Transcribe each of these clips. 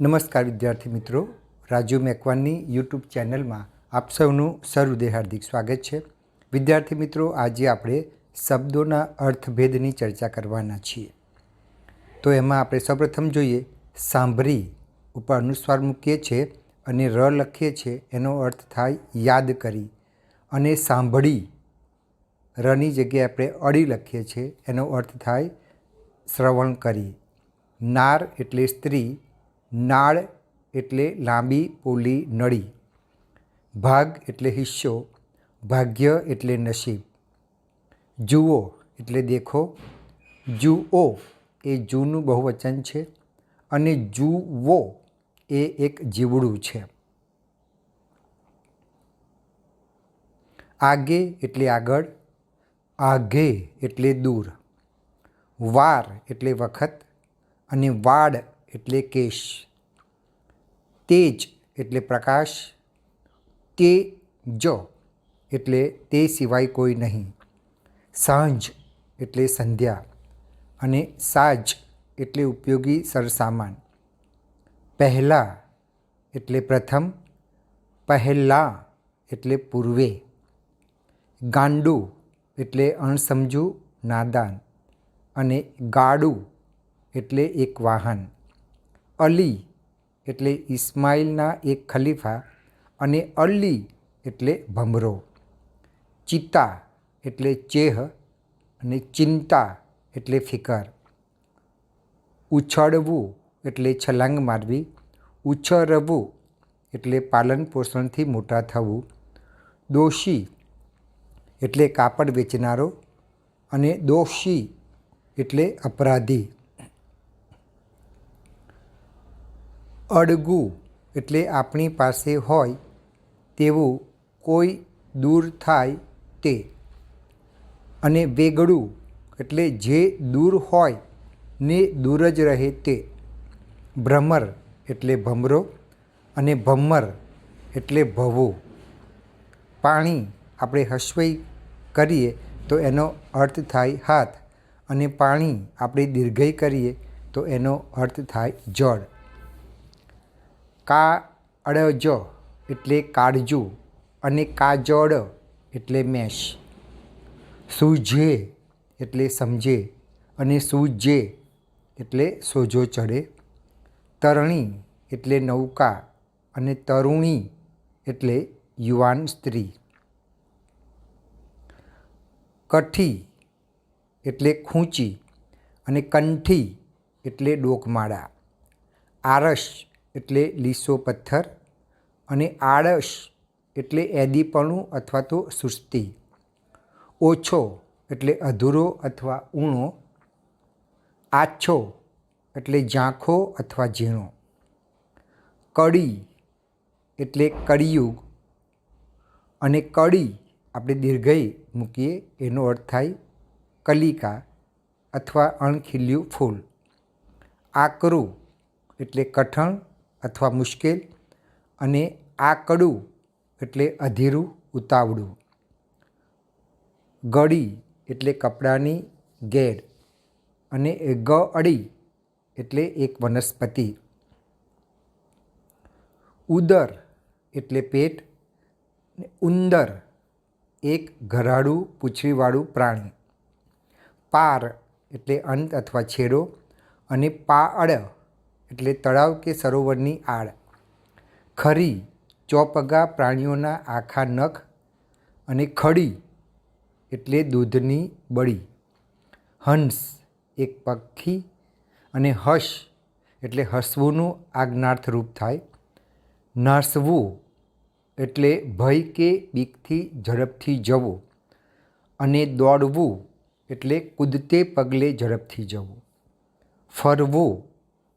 નમસ્કાર વિદ્યાર્થી મિત્રો, રાજુ મેકવાનની યુટ્યુબ ચેનલમાં આપ સૌનું સહૃદય હાર્દિક સ્વાગત છે. વિદ્યાર્થી મિત્રો, આજે આપણે શબ્દોના અર્થભેદની ચર્ચા કરવાના છીએ. તો એમાં આપણે સૌપ્રથમ જોઈએ, સાંભળી ઉપર અનુસ્વાર મૂકીએ છીએ અને ર લખીએ છીએ, એનો અર્થ થાય યાદ કરી. અને સાંભળી રની જગ્યાએ આપણે અડી લખીએ છીએ, એનો અર્થ થાય શ્રવણ કરી. નાર એટલે સ્ત્રી, નાળ એટલે લાંબી પોલી નળી, ભાગ એટલે હિસ્સો, ભાગ્ય એટલે નસીબ. જુઓ એટલે દેખો, જુઓ એ જૂનું બહુવચન છે અને જુવો એ એક જીવડું છે. આગે એટલે આગળ, આઘે એટલે દૂર, વાર એટલે વખત અને વાડ એટલે કેશ. તેજ એટલે પ્રકાશ, તેજ એટલે તે સિવાય કોઈ નહીં, સાંજ એટલે સંધ્યા અને સાજ એટલે ઉપયોગી સરસામાન. પહેલાં એટલે પ્રથમ, પહેલાં એટલે પૂર્વે. ગાંડું એટલે અણસમજુ નાદાન અને ગાડું એટલે એક વાહન. અલી એટલે ઇસ્માઇલના એક ખલીફા અને અલી એટલે ભમરો. ચિતા એટલે ચેહ અને ચિંતા એટલે ફિકર. ઉછળવું એટલે છલાંગ મારવી, ઉછરવું એટલે પાલન પોષણથી મોટા થવું. દોષી એટલે કાપડ વેચનારો અને દોષી એટલે અપરાધી. અડગું એટલે આપણી પાસે હોય તેવું કોઈ દૂર થાય તે. અને વેગળું એટલે જે દૂર હોય ને દૂર જ રહે તે. ભ્રમર એટલે ભમરો અને ભમ્મર એટલે ભવો. પાણી આપણે હસ્વઈ કરીએ તો એનો અર્થ થાય હાથ અને પાણી આપણે દીર્ઘઈ કરીએ તો એનો અર્થ થાય જળ. કાળજ એટલે કાળજું અને કાજળ એટલે મેષ. સૂઝે એટલે સમજે અને સૂઝે એટલે સોજો ચડે. તરણી એટલે નૌકા અને તરુણી એટલે યુવાન સ્ત્રી. કઠી એટલે ખૂંચી અને કંઠી એટલે ડોકમાળા. આરસ એટલે લીસો પથ્થર અને આળસ એટલે એદીપણું અથવા તો સુસ્તી. ઓછો એટલે અધૂરો અથવા ઊણો. આછો એટલે ઝાંખો અથવા ઝીણો. કડી એટલે કળિયુગ અને કળી આપણે દીર્ઘઈ મૂકીએ એનો અર્થ થાય કલિકા અથવા અણખીલ્યું ફૂલ. આકરું એટલે કઠણ અથવા મુશ્કેલ અને આકડું એટલે અધીરું ઉતાવળું. ગળી એટલે કપડાની ગેડ અને ગળી એટલે એક વનસ્પતિ. ઉદર એટલે પેટ, ઉંદર એક ઘરાડું પૂંછડીવાળું પ્રાણી. પાર એટલે અંત અથવા છેડો અને પાળ એટલે તળાવ કે સરોવરની આળ. ખરી ચોપગા પ્રાણીઓના આખા નખ અને ખડી એટલે દૂધની બળી. હંસ એક પક્ષી અને હશ એટલે હસવુંનું આજ્ઞાર્થ રૂપ થાય. નાસવું એટલે ભય કે બીકથી ઝડપથી જવું અને દોડવું એટલે કૂદતે પગલે ઝડપથી જવું. ફરવું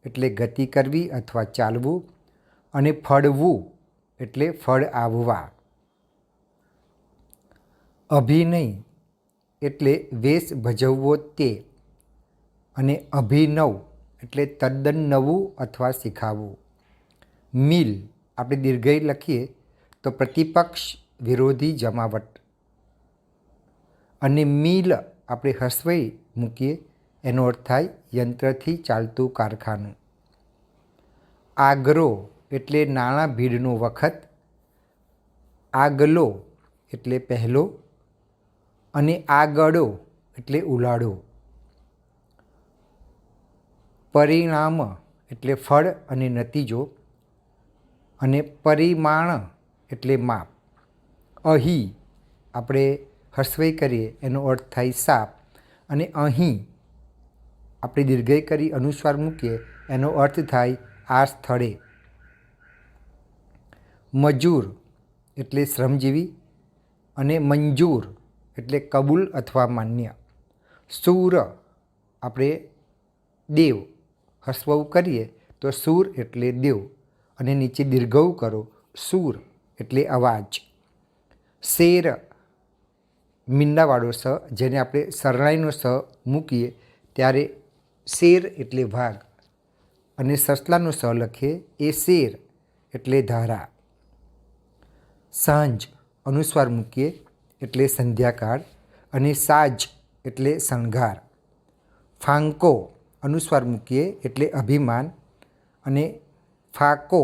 એટલે ગતિ કરવી અથવા ચાલવું અને ફળવું એટલે ફળ આવવા. અભિનય એટલે વેશ ભજવવો તે અને અભિનવ એટલે તદ્દન નવું અથવા શીખાવવું. મિલ આપણે દીર્ઘઈ લખીએ તો પ્રતિપક્ષ વિરોધી જમાવટ અને મિલ આપણે હસ્વઈ મૂકીએ એનો અર્થ થાય યંત્રથી ચાલતું કારખાનું. આગરો એટલે નાણાં ભીડનો વખત, આગલો એટલે પહેલો અને આગળો એટલે ઉલાળો. પરિણામ એટલે ફળ અને નતીજો અને પરિમાણ એટલે માપ. અહીં આપણે હસ્વઈ કરીએ એનો અર્થ થાય સાપ અને અહીં આપણે દીર્ઘઈ કરી અનુસ્વાર મૂકીએ એનો અર્થ થાય આ સ્થળે. મજૂર એટલે શ્રમજીવી અને મંજૂર એટલે કબૂલ અથવા માન્ય. સૂર આપણે દેવ હસ્વઉ કરીએ તો સૂર એટલે દેવ અને નીચે દીર્ઘઉ કરો સૂર એટલે અવાજ. શેર મીંડાવાળો સ જેને આપણે સરનાઈનો સ મૂકીએ ત્યારે શેર એટલે ભાગ અને સસલાનો સ લખીએ એ શેર એટલે ધારા. સાંજ અનુસ્વાર મૂકીએ એટલે સંધ્યાકાળ અને સાજ એટલે શણગાર. ફાંકો અનુસ્વાર મૂકીએ એટલે અભિમાન અને ફાકો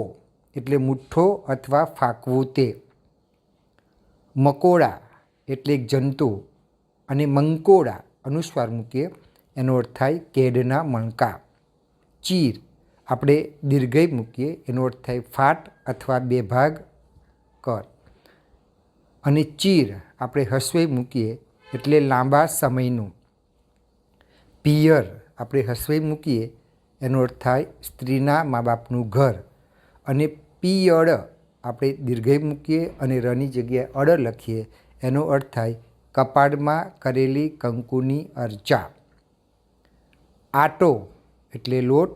એટલે મુઠ્ઠો અથવા ફાકવું તે. મકોડા એટલે એક જંતુ અને મંકોડા અનુસ્વાર મૂકીએ એનો અર્થ થાય કેડના મણકા. ચીર આપણે દીર્ઘઈ મૂકીએ એનો અર્થ થાય ફાટ અથવા બે ભાગ કર અને ચીર આપણે હસ્વઈ મૂકીએ એટલે લાંબા સમયનું. પિયર આપણે હસ્વઈ મૂકીએ એનો અર્થ થાય સ્ત્રીના મા બાપનું ઘર અને પિયળ આપણે દીર્ઘઈ મૂકીએ અને રની જગ્યાએ અડ લખીએ એનો અર્થ થાય કપાળમાં કરેલી કંકુની અર્ચા. આટો એટલે લોટ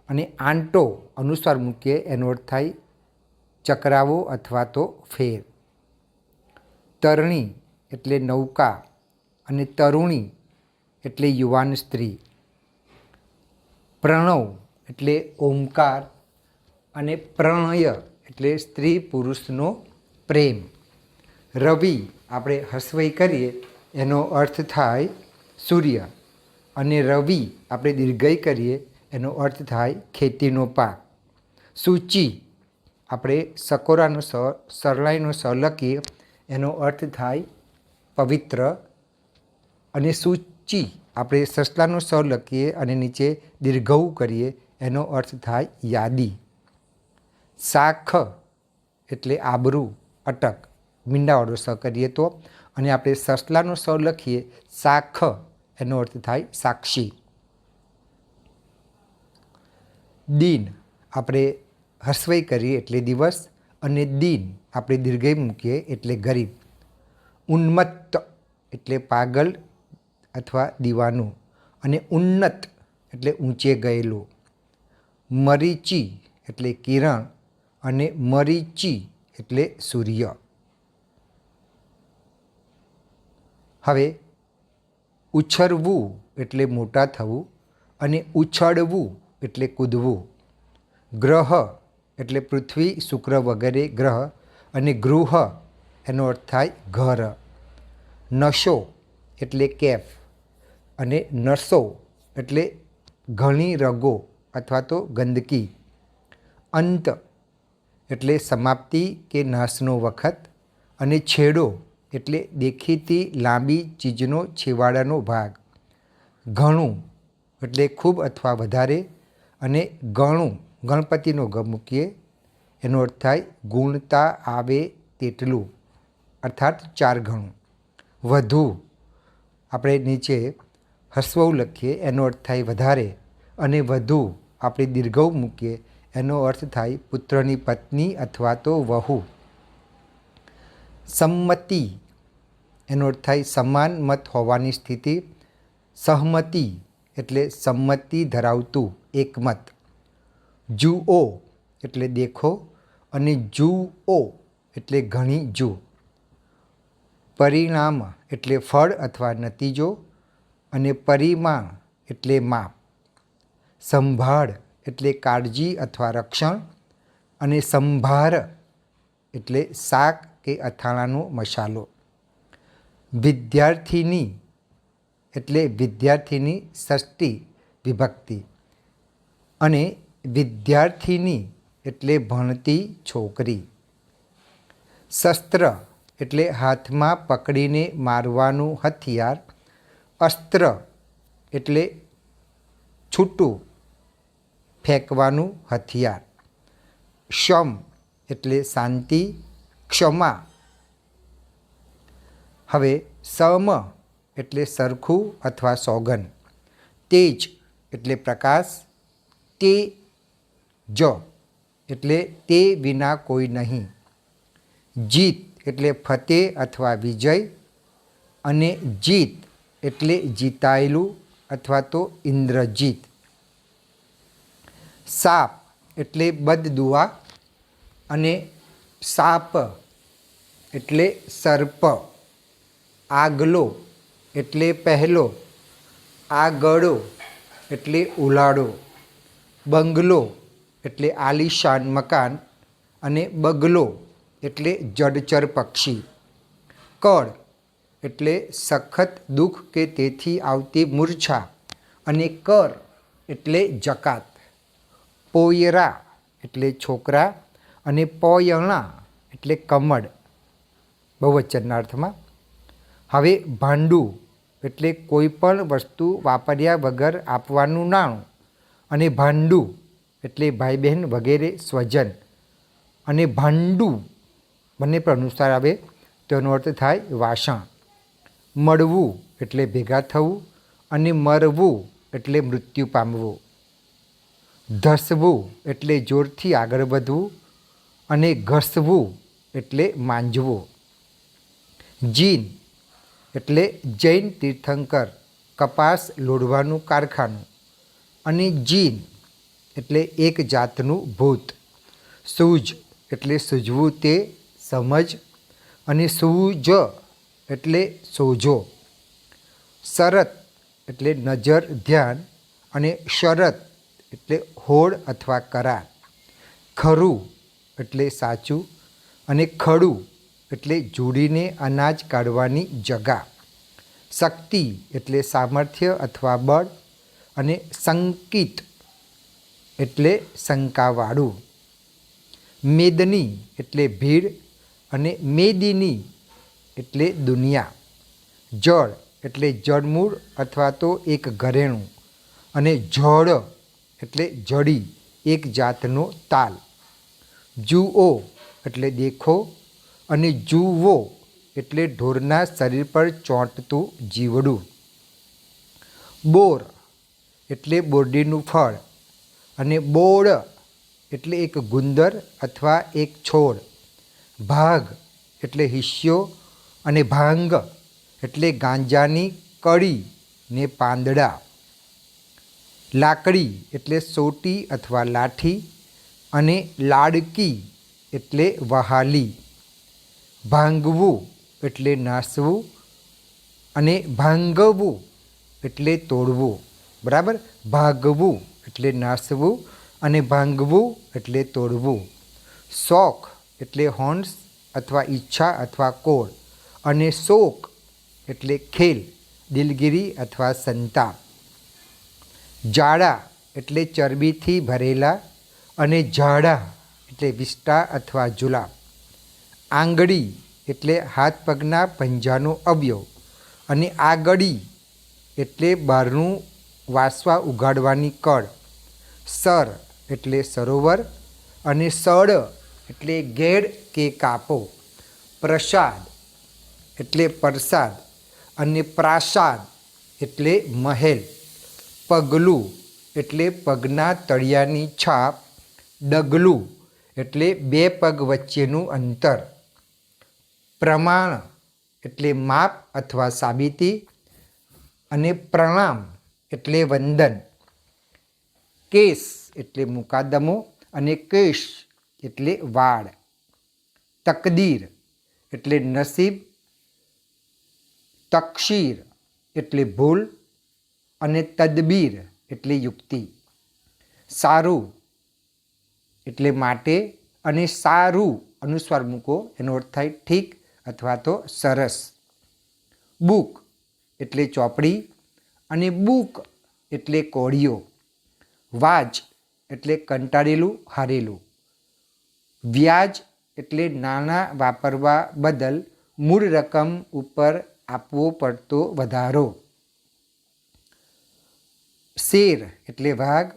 અને આંટો અનુસ્વાર મૂકીએ એનો અર્થ થાય ચકરાવો અથવા તો ફેર. તરણી એટલે નૌકા અને તરુણી એટલે યુવાન સ્ત્રી. પ્રણવ એટલે ઓમકાર અને પ્રણય એટલે સ્ત્રી પુરુષનો પ્રેમ. રવિ આપણે હસ્વઈ કરીએ એનો અર્થ થાય સૂર્ય અને રવિ આપણે દીર્ઘઈ કરીએ એનો અર્થ થાય ખેતીનો પાક. સૂચિ આપણે સકોરાનો સ સરલાઈનો સ લખીએ એનો અર્થ થાય પવિત્ર અને સૂચિ આપણે સસલાનો સ લખીએ અને નીચે દીર્ઘઉ કરીએ એનો અર્થ થાય યાદી. શાખ એટલે આબરૂ અટક મીંડાવાળો સ કરીએ તો અને આપણે સસલાનો સ લખીએ શાખ એનો અર્થ થાય સાક્ષી. દિન આપણે હસ્વઈ કરીએ એટલે દિવસ અને દિન આપણે દીર્ઘઈ મૂકીએ એટલે ગરીબ. ઉન્મત્ત એટલે પાગલ અથવા દીવાનું અને ઉન્નત એટલે ઊંચે ગયેલું. મરીચી એટલે કિરણ અને મરીચી એટલે સૂર્ય. હવે ઉછરવું એટલે મોટા થવું અને ઉછળવું એટલે કૂદવું. ગ્રહ એટલે પૃથ્વી શુક્ર વગેરે ગ્રહ અને ગૃહ એનો અર્થ થાય ઘર. નશો એટલે કેફ અને નસો એટલે ઘણી રગો અથવા તો ગંદકી. અંત એટલે સમાપ્તિ કે નાશનો વખત અને છેડો એટલે દેખીતી લાંબી ચીજનો છેવાડાનો ભાગ. ઘણું એટલે ખૂબ અથવા વધારે અને ગણું ગણપતિનો ગ મૂકીએ એનો અર્થ થાય ગુણતા આવે તેટલું અર્થાત 4 ગણું. વધુ આપણે નીચે હસ્વઉ લખીએ એનો અર્થ થાય વધારે અને વધુ આપણે દીર્ઘઉ મૂકીએ એનો અર્થ થાય પુત્રની પત્ની અથવા તો વહુ. સંમતિ એનો અર્થ થાય સમાન મત હોવાની સ્થિતિ. સહમતિ એટલે સંમતિ ધરાવતું એકમત. જુઓ એટલે દેખો અને જુઓ એટલે ઘણી જુ. પરિણામ એટલે ફળ અથવા નતીજો અને પરિમાણ એટલે માપ. સંભાળ એટલે કાળજી અથવા રક્ષણ અને સંભાર એટલે શાક કે અથાણાંનો મસાલો. વિદ્યાર્થીની એટલે વિદ્યાર્થીની ષષ્ઠી વિભક્તિ અને વિદ્યાર્થીની એટલે ભણતી છોકરી. શસ્ત્ર એટલે હાથમાં પકડીને મારવાનું હથિયાર. અસ્ત્ર એટલે છૂટું ફેંકવાનું હથિયાર. શમ એટલે શાંતિ, ક્ષમા. હવે સમ એટલે સરખું અથવા સોગન. તેજ એટલે પ્રકાશ. તે જ એટલે તે વિના કોઈ નહીં. જીત એટલે ફતેહ અથવા વિજય. અને જીત એટલે જીતાયેલું અથવા તો ઇન્દ્રજીત. સાપ એટલે બદદુઆ. અને સાપ એટલે સર્પ. આગલો એટલે પહેલો. આગળો એટલે ઉલાળો. બંગલો એટલે આલીશાન મકાન. અને બગલો એટલે જડચર પક્ષી. કળ એટલે સખત દુઃખ કે તેથી આવતી મૂર્છા. અને કર એટલે જકાત. પોયરા એટલે છોકરા. અને પોયણા એટલે કમળ બહુવચનના અર્થમાં. હવે ભાંડું એટલે કોઈ પણ વસ્તુ વાપર્યા વગર આપવાનું નાણું. અને ભાંડું એટલે ભાઈ બહેન વગેરે સ્વજન. અને ભાંડું બંને પણ અનુસાર આવે તો એનો અર્થ થાય વાસણ. મળવું એટલે ભેગા થવું. અને મરવું એટલે મૃત્યુ પામવું. ધસવું એટલે જોરથી આગળ વધવું. અને ઘસવું એટલે માંજવું. જીન એટલે જૈન તીર્થંકર કપાસ લોઢવાનું કારખાનું. અને જીન એટલે એક જાતનું ભૂત. સૂઝ એટલે સૂઝવું તે સમજ. અને સૂઝ એટલે સોજો. શરત એટલે નજર ધ્યાન. અને શરત એટલે હોડ અથવા કરાર. ખરું એટલે સાચું. અને ખડું એટલે જોડીને અનાજ કાઢવાની જગા. શક્તિ એટલે સામર્થ્ય અથવા બળ. અને સંકિત એટલે શંકાવાળું. મેદની એટલે ભીડ. અને મેદિની એટલે દુનિયા. જળ એટલે જળમૂળ અથવા તો એક ઘરેણું. અને જળ એટલે જડી એક જાતનો તાલ. જુઓ એટલે દેખો. અને જુઓ એટલે ઢોરના શરીર પર ચોંટતું જીવડું. બોર એટલે બોરડીનું ફળ. અને બોળ એટલે એક ગુંદર અથવા એક છોડ. ભાગ એટલે હિસ્સો. અને ભાંગ એટલે ગાંજાની કળી ને પાંદડા. લાકડી એટલે સોટી અથવા લાઠી. અને લાડકી એટલે વહાલી. ભાંગવું એટલે નાસવું. અને ભાંગવું એટલે તોડવું. બરાબર. ભાગવું એટલે નાસવું. અને ભાંગવું એટલે તોડવું. શોખ એટલે હોન્સ અથવા ઈચ્છા અથવા કોળ. અને શોક એટલે ખેલ, દિલગીરી અથવા સંતાપ. જાડા એટલે ચરબીથી ભરેલા. અને જાડા એટલે વિષ્ટા અથવા જુલાબ. આંગળી એટલે હાથ પગના પંજાનો અવયવ. અને આગળી એટલે બહારનું વાસવા ઉગાડવાની કળ. સર એટલે સરોવર. અને સડ એટલે ગેડ કે કાપો. પ્રસાદ એટલે પ્રસાદ. અને પ્રાસાદ એટલે મહેલ. પગલું એટલે પગના તળિયાની છાપ. ડગલું એટલે બે પગ વચ્ચેનું અંતર. પ્રમાણ એટલે માપ અથવા સાબિતી. અને પ્રણામ એટલે વંદન. કેસ એટલે મુકાદમો. અને કેશ એટલે વાળ. તકદીર એટલે નસીબ. તકશીર એટલે ભૂલ. અને તદબીર એટલે યુક્તિ. સારું એટલે માટે. અને સારું અનુસ્વાર મૂકો એનો અર્થ થાય ઠીક અથવા તો સરસ. બુક એટલે ચોપડી. અને બુક એટલે કોડિયો. વાજ એટલે કંટાળેલું, હારેલું. વ્યાજ એટલે નાણાં વાપરવા બદલ મૂળ રકમ ઉપર આપવો પડતો વધારો. શેર એટલે વાઘ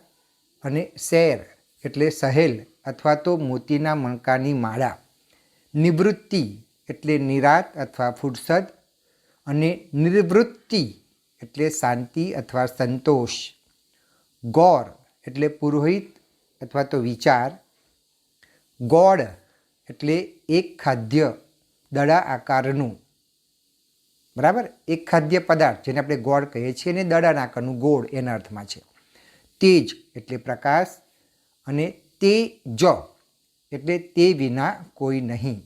અને શેર એટલે સહેલ અથવા તો મોતીના મણકાની માળા. નિવૃત્તિ એટલે નિરાત અથવા ફુરસદ અને નિવૃત્તિ એટલે શાંતિ અથવા સંતોષ. ગૌર એટલે પુરોહિત અથવા તો વિચાર. ગોળ એટલે એક ખાદ્ય દડા આકારનું, બરાબર, એક ખાદ્ય પદાર્થ જેને આપણે ગોળ કહીએ છીએ અને દડાના આકારનું ગોળ એના અર્થમાં છે. તેજ એટલે પ્રકાશ અને તેજ એટલે તે વિના કોઈ નહીં.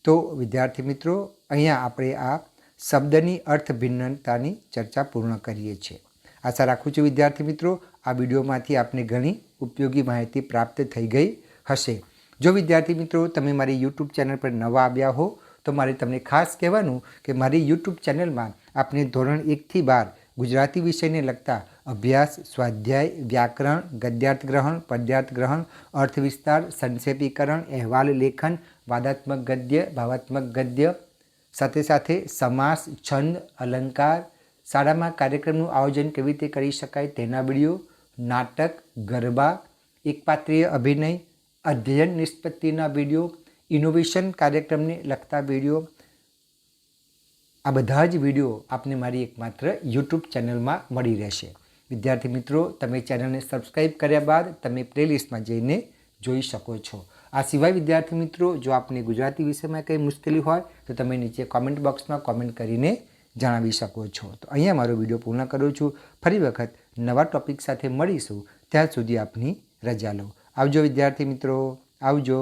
તો વિદ્યાર્થી મિત્રો, અહીંયા આપણે આ શબ્દની અર્થ ભિન્નતાની ચર્ચા પૂર્ણ કરીએ છીએ. આશા રાખું છું વિદ્યાર્થી મિત્રો આ વિડીયોમાંથી આપને ઘણી ઉપયોગી માહિતી પ્રાપ્ત થઈ ગઈ હશે. જો વિદ્યાર્થી મિત્રો તમે મારી યુટ્યુબ ચેનલ પર નવા આવ્યા હો તો મારે તમને ખાસ કહેવાનું કે મારી યુટ્યુબ ચેનલમાં આપને ધોરણ 1 થી 12 ગુજરાતી વિષયને લગતા અભ્યાસ, સ્વાધ્યાય, વ્યાકરણ, ગદ્યાર્થ ગ્રહણ, પદ્યાર્થ ગ્રહણ, અર્થ વિસ્તાર, સંક્ષેપીકરણ, અહેવાલ લેખન, વાદાત્મક ગદ્ય, ભાવાત્મક ગદ્ય, સાથે સાથે સમાસ, છંદ, અલંકાર, શાળામાં કાર્યક્રમનું આયોજન કેવી રીતે કરી શકાય તેના વિડીયો, નાટક, ગરબા, એકપાત્રીય અભિનય, અધ્યયન નિષ્પત્તિના વિડીયો, ઇનોવેશન કાર્યક્રમને લગતા વિડીયો, આ બધા જ વિડીયો આપને મારી એકમાત્ર યુટ્યુબ ચેનલમાં મળી રહેશે. વિદ્યાર્થી મિત્રો, તમે ચેનલને સબસ્ક્રાઈબ કર્યા બાદ તમે પ્લેલિસ્ટમાં જઈને જોઈ શકો છો. આ સિવાય વિદ્યાર્થી મિત્રો, જો આપને ગુજરાતી વિષયમાં કંઈ મુશ્કેલી હોય તો તમે નીચે કોમેન્ટ બોક્સમાં કોમેન્ટ કરીને જણાવી શકો છો. તો અહીંયા મારો વિડીયો પૂર્ણ કરું છું. ફરી વખત નવા ટૉપિક સાથે મળીશું. ત્યાં સુધી આપની રજા લો. આવજો વિદ્યાર્થી મિત્રો, આવજો.